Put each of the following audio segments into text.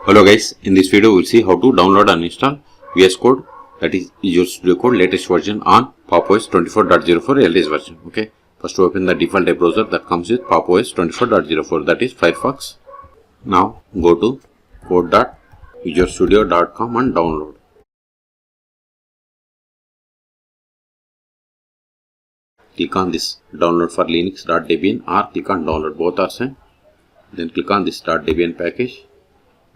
Hello guys, in this video we will see how to download and install VS Code, that is Visual Studio Code latest version on PopOS 24.04 LTS version. Okay, first open the default web browser that comes with PopOS 24.04, that is Firefox. Now go to code.visualstudio.com and download. Click on this download for Linux.debian or click on download, both are same. Then click on this .debian package.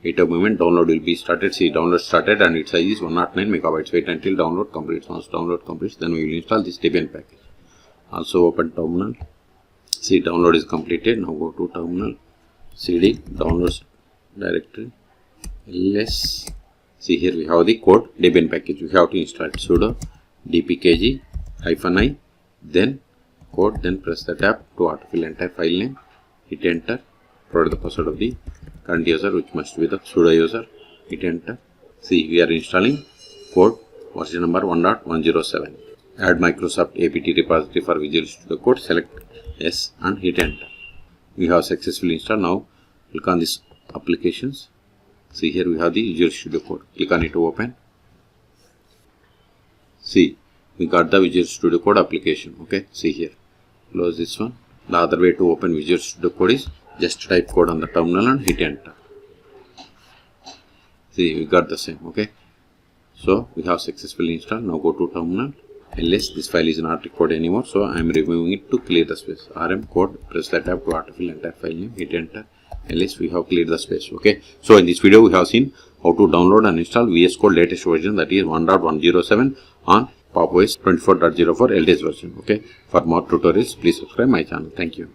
Wait a moment, download will be started. See, download started and its size is 109 megabytes. Wait until download completes. Once download completes, then we will install this Debian package. Also open terminal. See, download is completed. Now go to terminal. CD downloads directory ls. See, here we have the code Debian package. We have to install it. Sudo dpkg-i, then code, then press the tab to autofill entire file name. Hit enter. Provide the password of the current user, which must be the sudo user. Hit enter. See, we are installing code version number 1.107. Add Microsoft apt repository for Visual Studio Code. Select yes and hit enter. We have successfully installed. Now click on this applications. See, here we have the Visual Studio Code. Click on it to open. See, we got the Visual Studio Code application. Okay, see here. Close this one. The other way to open Visual Studio Code is just type code on the terminal and hit enter. See, we got the same. Okay, so we have successfully installed. Now go to terminal. ls, this file is not recorded anymore, so I am removing it to clear the space. Rm code, press the tab to autofill entire file name, hit enter. ls, we have cleared the space. Okay, so in this video we have seen how to download and install VS Code latest version, that is 1.107 on PopOS 24.04 LTS version. Okay, for more tutorials please subscribe my channel. Thank you.